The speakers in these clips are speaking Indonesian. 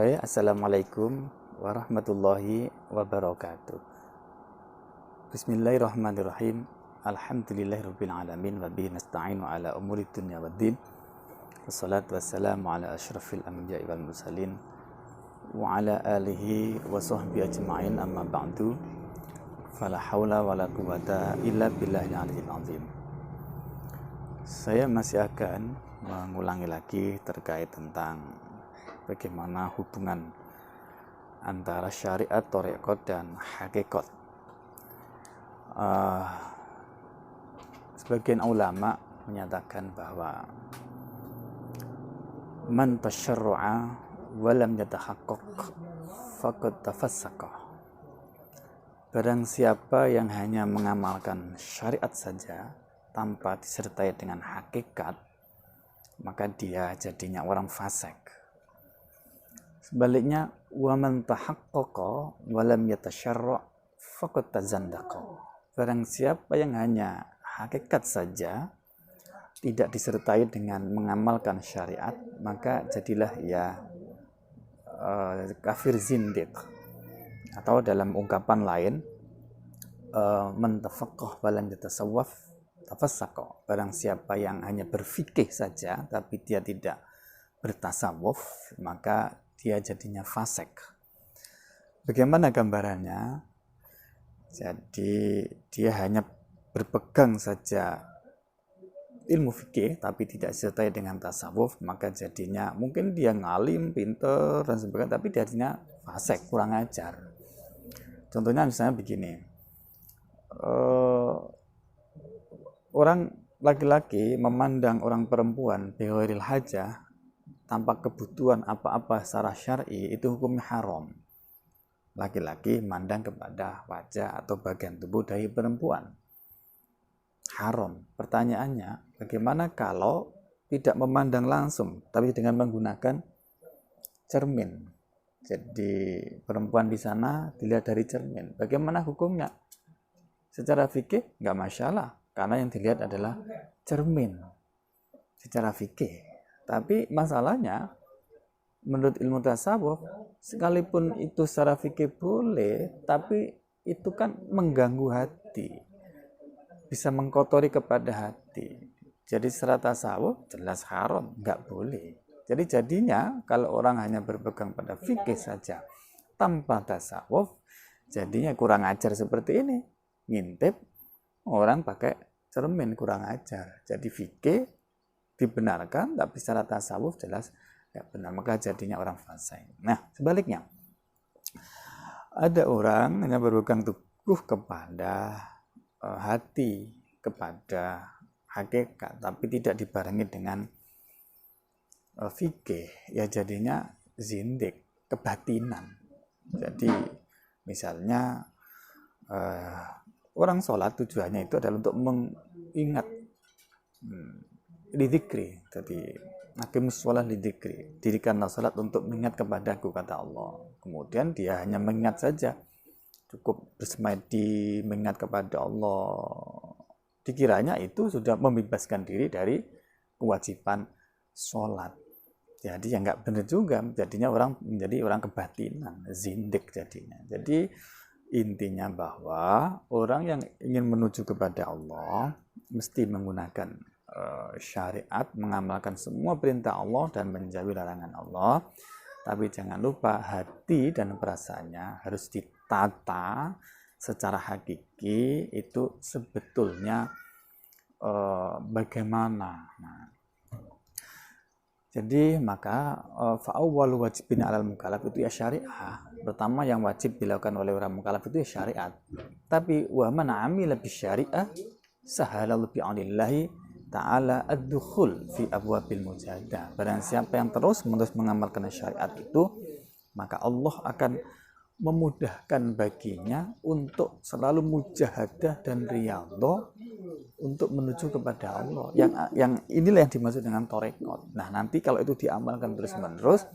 Hai, assalamualaikum warahmatullahi wabarakatuh. Bismillahirrahmanirrahim. Alhamdulillahirabbil alamin wa bihi nasta'inu ala umuri dunya waddin. Wassalatu wassalamu ala asyrafil anbiya'i wal mursalin wa ala alihi wa sahbihi ajma'in, amma ba'du. Fala haula wala quwata illa billahil aliyyil azim. Saya masih akan mengulangi lagi terkait tentang bagaimana hubungan antara syariat, thariqat, dan hakikat. Sebagian ulama menyatakan bahwa man tasyarru'a wa lam yatahaqqaq faqad tafassaqa. Barang siapa yang hanya mengamalkan syariat saja tanpa disertai dengan hakikat, maka dia jadinya orang fasik. Sebaliknya, wa man tahaqqaqa wa lam yatasyarra' faqad tazandaqa. Barang siapa yang hanya hakikat saja, tidak disertai dengan mengamalkan syariat, maka jadilah ia kafir zindiq. Atau dalam ungkapan lain, man tafaqqah wa lam yatasawwaf tafassaqa. Barang siapa yang hanya berfikih saja tapi dia tidak bertasawuf, maka dia jadinya fasik. Bagaimana gambarannya? Jadi dia hanya berpegang saja ilmu fikih tapi tidak disertai dengan tasawuf, maka jadinya mungkin dia ngalim, pinter dan sebagainya, tapi dia jadinya fasik, kurang ajar. Contohnya misalnya begini, orang laki-laki memandang orang perempuan bighairil hajah, tanpa kebutuhan apa-apa secara syar'i, itu hukumnya haram. Laki-laki mandang kepada wajah atau bagian tubuh dari perempuan, haram. Pertanyaannya, bagaimana kalau tidak memandang langsung tapi dengan menggunakan cermin? Jadi perempuan di sana dilihat dari cermin, bagaimana hukumnya? Secara fikih nggak masalah, karena yang dilihat adalah cermin secara fikih. Tapi masalahnya, menurut ilmu tasawuf, sekalipun itu secara fikih boleh, tapi itu kan mengganggu hati, bisa mengkotori kepada hati. Jadi secara tasawuf jelas haram, nggak boleh. Jadi jadinya kalau orang hanya berpegang pada fikih saja tanpa tasawuf, jadinya kurang ajar seperti ini. Ngintip orang pakai cermin, kurang ajar. Jadi fikih dibenarkan, tapi secara tasawuf jelas tidak benar, maka jadinya orang fasik. Nah, sebaliknya, ada orang yang berpegang teguh kepada hati, kepada hakikat, tapi tidak dibarengi dengan fikih, ya jadinya zindik, kebatinan. Jadi misalnya orang sholat tujuannya itu adalah untuk mengingat lidzikri, jadi aqimus sholat lidzikri, dirikanlah sholat untuk mengingat kepadaku, kata Allah. Kemudian dia hanya mengingat saja, cukup bersemadi mengingat kepada Allah, dikiranya itu sudah membebaskan diri dari kewajiban sholat. Jadi ya nggak benar juga, jadinya orang menjadi orang kebatinan, zindik jadinya. Jadi intinya bahwa orang yang ingin menuju kepada Allah mesti menggunakan syariat, mengamalkan semua perintah Allah dan menjauhi larangan Allah. Tapi jangan lupa hati dan perasaannya harus ditata secara hakiki, itu sebetulnya bagaimana. Jadi maka fa'awwalu wajibin alal mukallaf itu ya syariah. Pertama yang wajib dilakukan oleh orang mukallaf itu ya syariat. Tapi wa man amila bisyariah sahala bi anillahi ta'ala ad-dukhul fi abwabil mujahadah. Barang siapa yang terus-menerus mengamalkan syariat itu, maka Allah akan memudahkan baginya untuk selalu mujahadah dan riyadhah untuk menuju kepada Allah. Yang inilah yang dimaksud dengan thariqat. Nah, nanti kalau itu diamalkan terus-menerus,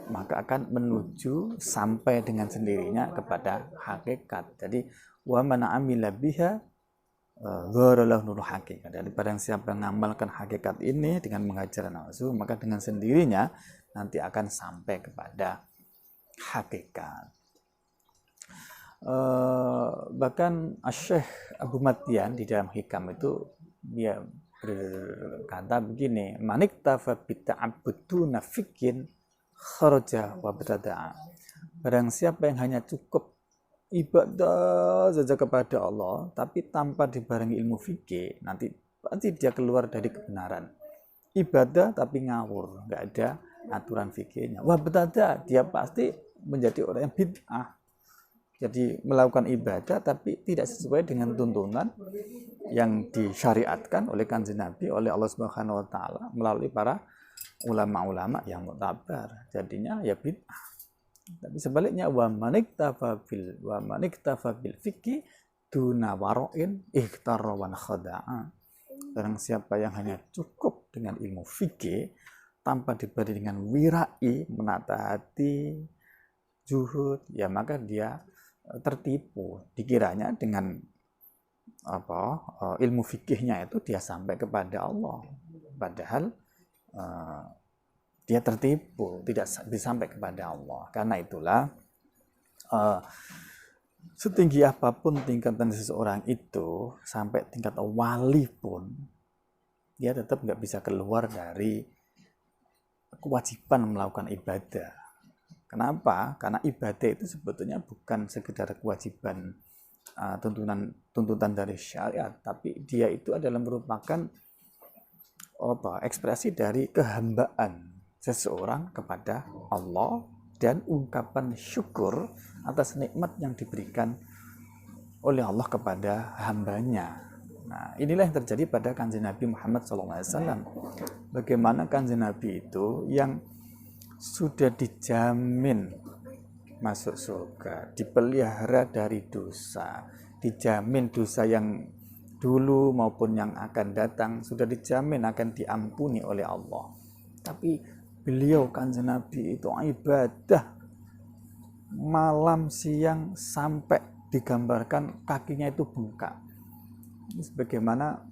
maka akan menuju sampai dengan sendirinya kepada hakikat. Jadi wa man amila biha Dzaharalahu nurul hakikat. Dari barang siapa yang mengamalkan hakikat ini dengan menghajar nafsu, maka dengan sendirinya nanti akan sampai kepada hakikat. Bahkan Syekh Abu Matian di dalam hikam itu dia berkata begini, maniktafa bita'abbuduna fikin kharaja wa bada'a. Barang siapa yang hanya cukup ibadah saja kepada Allah tapi tanpa dibarengi ilmu fikih, nanti pasti dia keluar dari kebenaran. Ibadah tapi ngawur, nggak ada aturan fikihnya. Wa bada'a, dia pasti menjadi orang yang bid'ah. Jadi melakukan ibadah tapi tidak sesuai dengan tuntunan yang disyariatkan oleh Kanjeng Nabi, oleh Allah Subhanahu wa taala melalui para ulama-ulama yang muktabar. Jadinya ya bid'ah. Tapi sebaliknya wa maniktafa bil fikih duna wara'in ikhtara wa khada'a. Barang siapa yang hanya cukup dengan ilmu fikih tanpa diberi dengan wirai, menata hati, zuhud, ya maka dia tertipu. Dikiranya dengan ilmu fikihnya itu dia sampai kepada Allah, padahal dia tertipu, tidak sampai kepada Allah. Karena itulah setinggi apapun tingkatan seseorang itu, sampai tingkat wali pun, dia tetap nggak bisa keluar dari kewajiban melakukan ibadah. Kenapa? Karena ibadah itu sebetulnya bukan sekedar kewajiban tuntutan dari syariat, tapi dia itu adalah merupakan ekspresi dari kehambaan seseorang kepada Allah dan ungkapan syukur atas nikmat yang diberikan oleh Allah kepada hambanya. Nah, inilah yang terjadi pada Kanjeng Nabi Muhammad SAW. Bagaimana Kanjeng Nabi itu yang sudah dijamin masuk surga, dipelihara dari dosa, dijamin dosa yang dulu maupun yang akan datang sudah dijamin akan diampuni oleh Allah. Tapi beliau Kanjeng Nabi itu ibadah malam siang sampai digambarkan kakinya itu bengkak. Sebagaimana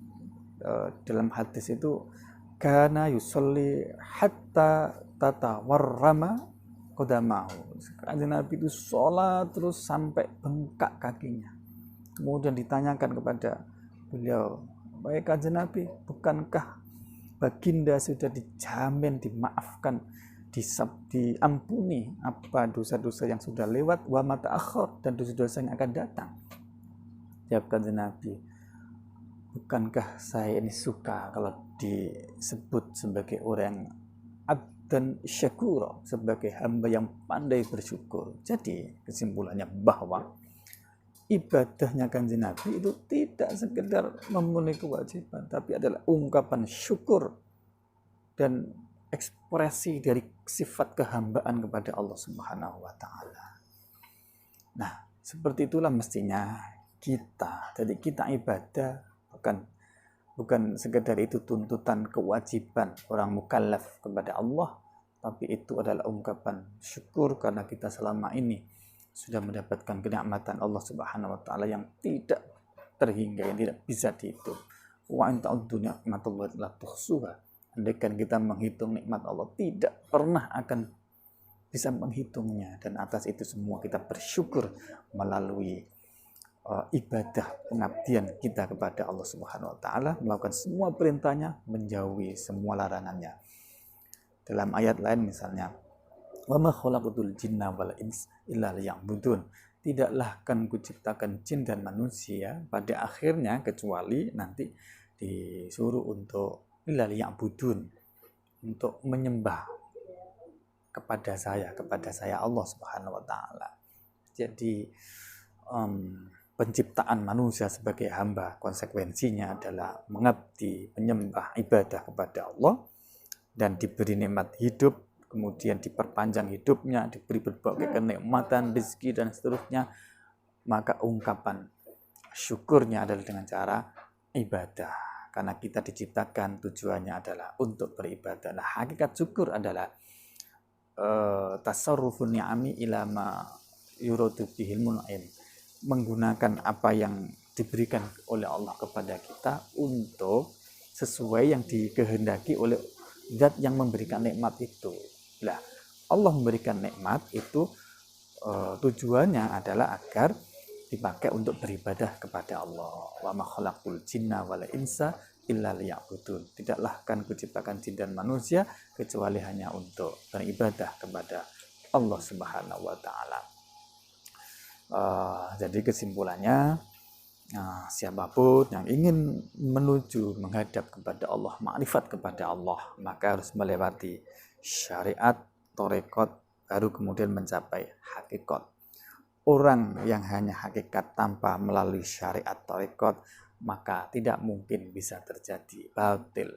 dalam hadis itu kana yusolli hatta tatawarrama qadamahu. Kanjeng Nabi itu sholat terus sampai bengkak kakinya. Kemudian ditanyakan kepada beliau, baik Kanjeng Nabi, bukankah baginda sudah dijamin dimaafkan, diampuni apa dosa-dosa yang sudah lewat, wa ma ta'akhir, dan dosa-dosa yang akan datang? Jawab Kanjeng Nabi, bukankah saya ini suka kalau disebut sebagai orang dan syakura, sebagai hamba yang pandai bersyukur. Jadi kesimpulannya bahwa ibadahnya Kanjeng Nabi itu tidak sekedar memenuhi kewajiban, tapi adalah ungkapan syukur dan ekspresi dari sifat kehambaan kepada Allah Subhanahu wa taala. Nah, seperti itulah mestinya kita. Jadi kita ibadah bukan sekedar itu tuntutan kewajiban orang mukallaf kepada Allah, tapi itu adalah ungkapan syukur karena kita selama ini sudah mendapatkan kenikmatan Allah Subhanahu wa taala yang tidak terhingga, yang tidak bisa dihitung. Wa in ta'uddu ni'matallahi la tuhsuha. Andaikan kita menghitung nikmat Allah, tidak pernah akan bisa menghitungnya, dan atas itu semua kita bersyukur melalui ibadah pengabdian kita kepada Allah Subhanahu wa taala, melakukan semua perintahnya, menjauhi semua larangannya. Dalam ayat lain misalnya, wa ma khalaqatul jinna wal ins illa liya'budun. Tidaklah akan kuciptakan jin dan manusia pada akhirnya kecuali nanti disuruh untuk illa liya'budun, untuk menyembah kepada saya Allah Subhanahu wa taala. Jadi penciptaan manusia sebagai hamba konsekuensinya adalah mengabdi, menyembah, ibadah kepada Allah, dan diberi nikmat hidup, kemudian diperpanjang hidupnya, diberi berbagai kenikmatan, rezeki dan seterusnya, maka ungkapan syukurnya adalah dengan cara ibadah, karena kita diciptakan tujuannya adalah untuk beribadah. Nah, hakikat syukur adalah tasarrufun ni'ami ila ma yuradu bihil mun'im, menggunakan apa yang diberikan oleh Allah kepada kita untuk sesuai yang dikehendaki oleh zat yang memberikan nikmat itu. Nah, Allah memberikan nikmat itu tujuannya adalah agar dipakai untuk beribadah kepada Allah. Wa ma khalaqul jinna wal insa illa liya'budun. Tidaklah akan kuciptakan jin dan manusia kecuali hanya untuk beribadah kepada Allah Subhanahu wa taala. Jadi kesimpulannya, siapapun yang ingin menuju menghadap kepada Allah, makrifat kepada Allah, maka harus melewati syariat, torekot, baru kemudian mencapai hakikat. Orang yang hanya hakikat tanpa melalui syariat torekot, maka tidak mungkin bisa terjadi batil.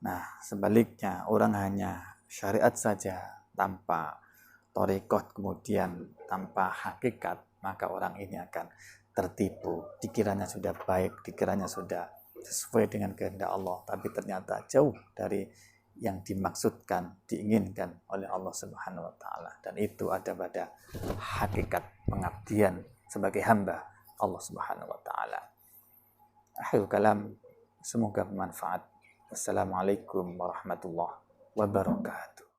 Nah, sebaliknya orang hanya syariat saja tanpa torekot kemudian tanpa hakikat, maka orang ini akan tertipu. Dikiranya sudah baik, dikiranya sudah sesuai dengan kehendak Allah, tapi ternyata jauh dari yang dimaksudkan, diinginkan oleh Allah Subhanahu wa taala. Dan itu ada pada hakikat pengabdian sebagai hamba Allah Subhanahu wa taala. Akhirul kalam, semoga bermanfaat. Wassalamualaikum warahmatullahi wabarakatuh.